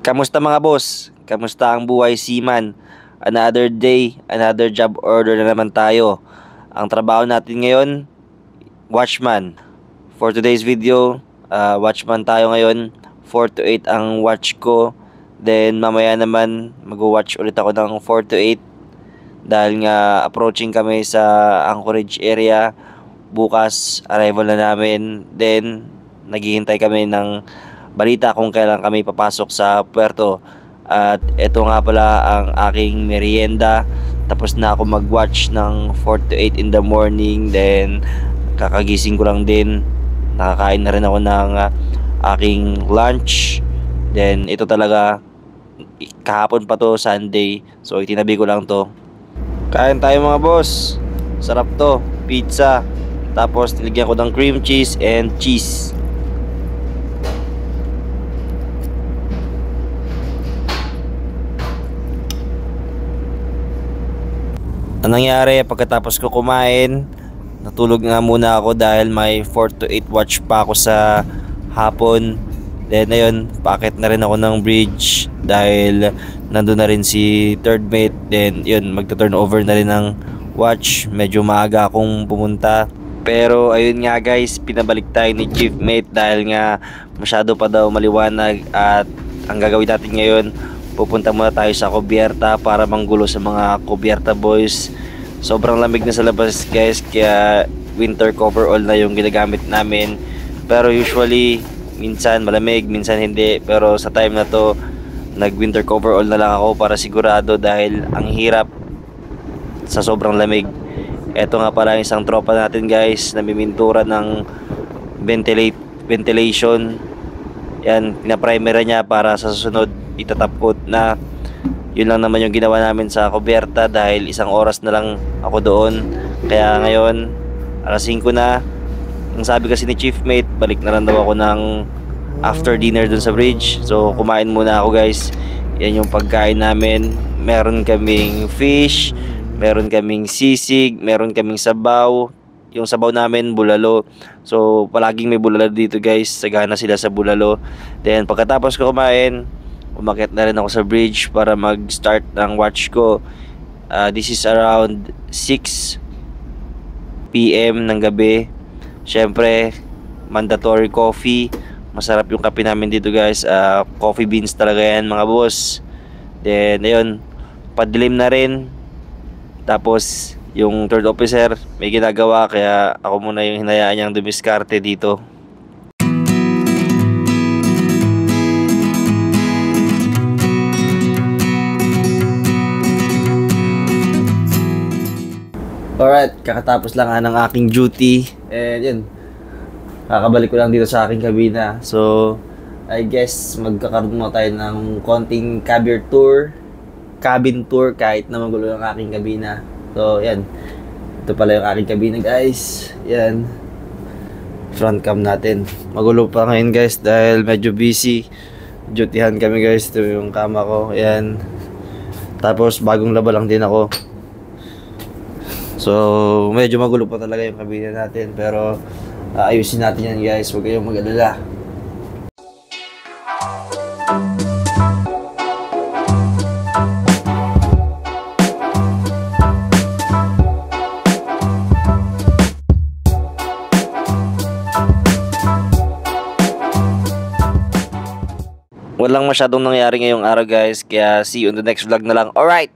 Kamusta mga boss? Kamusta ang buhay seaman? Another day, another job order na naman tayo. Ang trabaho natin ngayon, watchman. For today's video, watchman tayo ngayon. 4 to 8 ang watch ko. Then mamaya naman mag-watch ulit ako ng 4 to 8. Dahil nga approaching kami sa Anchorage area. Bukas arrival na namin. Then naghihintay kami ng balita kung kailan kami papasok sa puerto. At ito nga pala ang aking merienda. Tapos na ako mag-watch ng 4 to 8 in the morning. Then kakagising ko lang din. Nakakain na rin ako ng aking lunch. Then ito talaga, kahapon pa to, Sunday. So itinabi ko lang to. Kain tayo mga boss. Sarap to, pizza. Tapos nilagyan ko ng cream cheese and cheese. Ang nangyari pagkatapos ko kumain, natulog nga muna ako dahil may 4 to 8 watch pa ako sa hapon. Then ayun, paakit na rin ako ng bridge dahil nandun na rin si third mate. Then yun, magta-turnover na rin ng watch. Medyo maaga akong pumunta. Pero ayun nga guys, pinabalik tayo ni chief mate dahil nga masyado pa daw maliwanag. At ang gagawin natin ngayon, pupunta muna tayo sa Cubierta para manggulo sa mga Cubierta boys. Sobrang lamig na sa labas guys, kaya winter coverall na yung ginagamit namin. Pero usually minsan malamig, minsan hindi. Pero sa time na to, nag winter coverall na lang ako para sigurado dahil ang hirap sa sobrang lamig. Eto nga pala isang tropa natin guys, namimintura ng ventilation. Yan, pinaprimer niya para sa susunod itatap coat na. Yun lang naman yung ginawa namin sa Cubierta dahil isang oras na lang ako doon. Kaya ngayon alas 5 na. Ang sabi kasi ni chief mate, balik na lang daw ako ng after dinner dun sa bridge. So kumain muna ako guys. Yan yung pagkain namin. Meron kaming fish, meron kaming sisig, meron kaming sabaw. Yung sabaw namin bulalo. So palaging may bulalo dito guys. Sagana sila sa bulalo. Then pagkatapos ko kumain, umakyat na rin ako sa bridge para mag-start ng watch ko. This is around 6 PM ng gabi. Syempre, mandatory coffee. Masarap yung kape namin dito guys. Coffee beans talaga yan mga boss. Then ayun, padilim na rin. Tapos yung third officer may ginagawa, kaya ako muna yung hinayaan niyang dumiskarte dito. Alright, kakatapos lang ng aking duty. And yun, kakabalik ko lang dito sa aking kabina. So I guess magkakaroon mo tayo ng konting cabin tour kahit na magulo ang aking kabina. So yan, ito pala yung aking kabina guys. Yan, front cam natin. Magulo pa ngayon guys dahil medyo busy. Dutyhan kami guys. Ito yung kama ko. Yan, tapos bagong laba lang din ako. So medyo magulo pa talaga yung kabina natin, pero ayusin natin yan guys, huwag kayong mag-alala. Walang masyadong nangyari ngayong araw guys, kaya see you on the next vlog na lang. Alright!